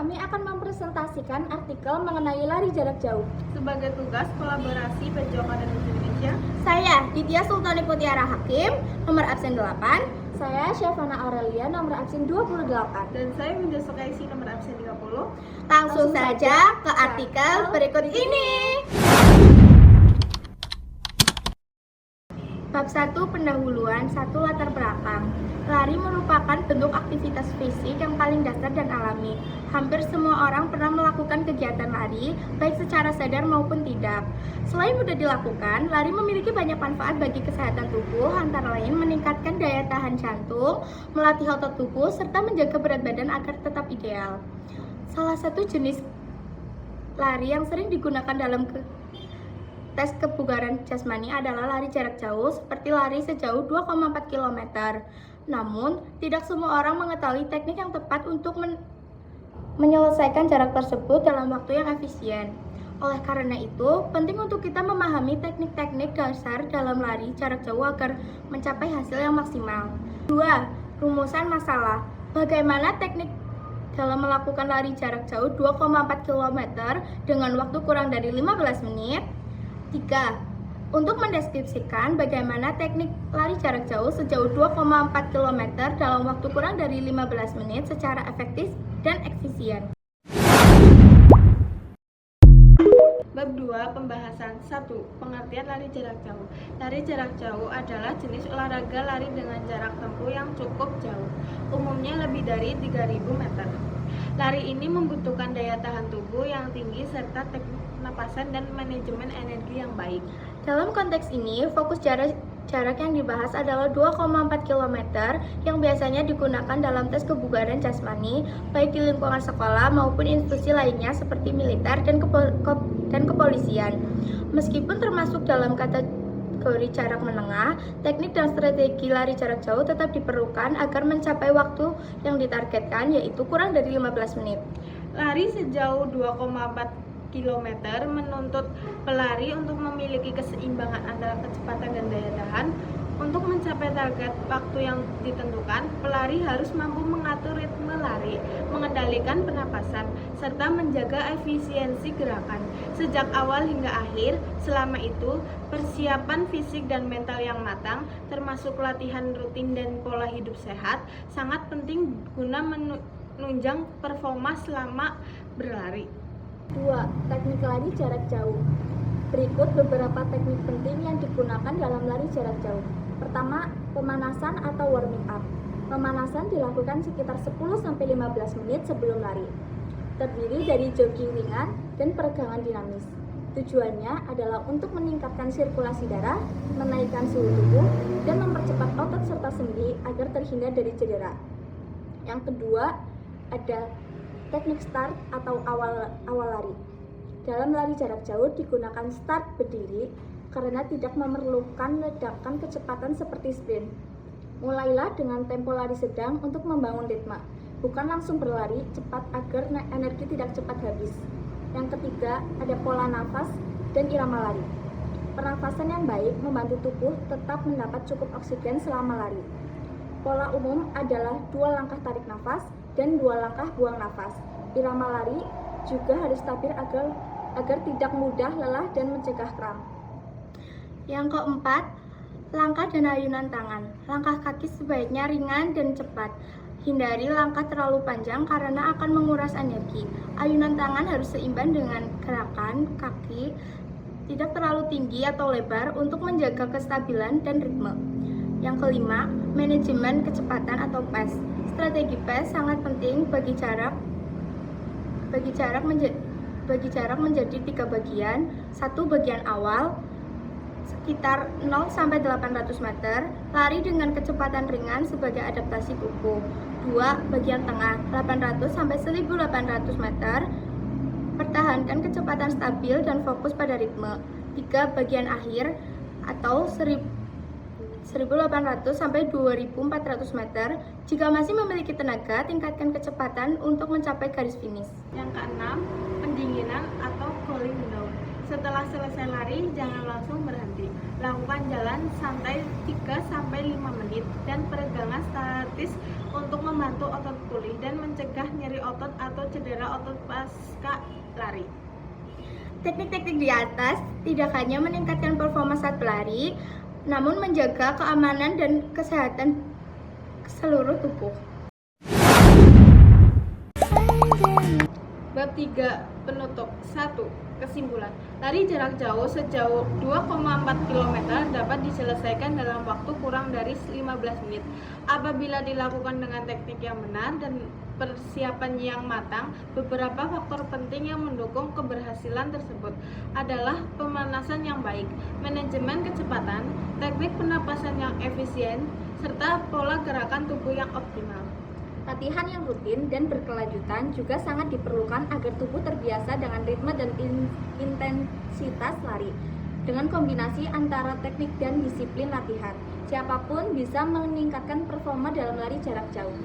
kami akan mempresentasikan artikel mengenai lari jarak jauh. Sebagai tugas kolaborasi Baju Akademi Indonesia, Saya Ditya Sultani Putiara Hakim, nomor absen 8. Saya Syafana Aurelia, nomor absen 28. dan saya Winda Sokaisi, nomor absen 30. Langsung saja ke artikel berikut ini. Bab 1 pendahuluan, 1 latar belakang. Lari merupakan bentuk aktivitas fisik yang paling dasar dan alami. Hampir semua orang pernah melakukan kegiatan lari, baik secara sadar maupun tidak. Selain mudah dilakukan, lari memiliki banyak manfaat bagi kesehatan tubuh, antara lain meningkatkan daya tahan jantung, melatih otot tubuh, serta menjaga berat badan agar tetap ideal. Salah satu jenis lari yang sering digunakan dalam tes kebugaran jasmani adalah lari jarak jauh, seperti lari sejauh 2,4 km. Namun, tidak semua orang mengetahui teknik yang tepat untuk menyelesaikan jarak tersebut dalam waktu yang efisien. Oleh karena itu, penting untuk kita memahami teknik-teknik dasar dalam lari jarak jauh agar mencapai hasil yang maksimal. 2. Rumusan masalah. Bagaimana teknik dalam melakukan lari jarak jauh 2,4 km dengan waktu kurang dari 15 menit? 3. Untuk mendeskripsikan bagaimana teknik lari jarak jauh sejauh 2,4 km dalam waktu kurang dari 15 menit secara efektif dan efisien. Bab 2 pembahasan 1. Pengertian lari jarak jauh. Lari jarak jauh adalah jenis olahraga lari dengan jarak tempuh yang cukup jauh, umumnya lebih dari 3.000 meter. Lari ini membutuhkan daya tahan tubuh yang tinggi serta teknik pernapasan dan manajemen energi yang baik. Dalam konteks ini, fokus jarak yang dibahas adalah 2,4 km yang biasanya digunakan dalam tes kebugaran jasmani, baik di lingkungan sekolah maupun institusi lainnya seperti militer dan kepolisian. Meskipun termasuk dalam kategori jarak menengah, teknik dan strategi lari jarak jauh tetap diperlukan agar mencapai waktu yang ditargetkan, yaitu kurang dari 15 menit. Lari sejauh 2,4 km menuntut pelari untuk memiliki keseimbangan antara kecepatan dan daya tahan. Untuk mencapai target waktu yang ditentukan, pelari harus mampu mengatur ritme lari, mengendalikan pernapasan, serta menjaga efisiensi gerakan sejak awal hingga akhir. Selama itu, persiapan fisik dan mental yang matang, termasuk latihan rutin dan pola hidup sehat, sangat penting guna menunjang performa selama berlari. 2. Teknik lari jarak jauh. Berikut beberapa teknik penting yang digunakan dalam lari jarak jauh. Pertama, pemanasan atau warming up. Pemanasan dilakukan sekitar 10-15 menit sebelum lari. Terdiri dari jogging ringan dan peregangan dinamis. Tujuannya adalah untuk meningkatkan sirkulasi darah, menaikkan suhu tubuh, dan mempercepat otot serta sendi agar terhindar dari cedera. Yang kedua, ada teknik start atau awal lari. Dalam lari jarak jauh digunakan start berdiri karena tidak memerlukan ledakan kecepatan seperti sprint. Mulailah dengan tempo lari sedang untuk membangun ritme, bukan langsung berlari cepat agar energi tidak cepat habis. Yang ketiga, ada pola nafas dan irama lari. Pernafasan yang baik membantu tubuh tetap mendapat cukup oksigen selama lari. Pola umum adalah 2 langkah tarik nafas dan 2 langkah buang nafas. Irama lari juga harus stabil agar tidak mudah lelah dan mencegah kram. Yang keempat, langkah dan ayunan tangan. Langkah kaki sebaiknya ringan dan cepat. Hindari langkah terlalu panjang karena akan menguras energi. Ayunan tangan harus seimbang dengan gerakan kaki, tidak terlalu tinggi atau lebar untuk menjaga kestabilan dan ritme. Yang kelima, manajemen kecepatan atau pace. Strategi pace sangat penting bagi jarak menjadi 3 bagian. 1 bagian awal sekitar 0-800 meter, lari dengan kecepatan ringan sebagai adaptasi tubuh. 2 bagian tengah 800-1800 meter, pertahankan kecepatan stabil dan fokus pada ritme. 3 bagian akhir atau 1.800-2.400 meter. Jika masih memiliki tenaga, tingkatkan kecepatan untuk mencapai garis finish. Yang keenam, pendinginan atau cooling down. Setelah selesai lari, jangan langsung berhenti. Lakukan jalan santai 3-5 menit dan peregangan statis untuk membantu otot pulih dan mencegah nyeri otot atau cedera otot pasca lari. Teknik-teknik di atas tidak hanya meningkatkan performa saat berlari, namun menjaga keamanan dan kesehatan seluruh tubuh. Bab 3 penutup. 1. Kesimpulan. Lari jarak jauh sejauh 2,4 km dapat diselesaikan dalam waktu kurang dari 15 menit apabila dilakukan dengan teknik yang benar dan persiapan yang matang. Beberapa faktor penting yang mendukung keberhasilan tersebut adalah pemanasan yang baik, manajemen kecepatan, teknik pernapasan yang efisien, serta pola gerakan tubuh yang optimal. Latihan yang rutin dan berkelanjutan juga sangat diperlukan agar tubuh terbiasa dengan ritme dan intensitas lari. Dengan kombinasi antara teknik dan disiplin latihan, siapapun bisa meningkatkan performa dalam lari jarak jauh.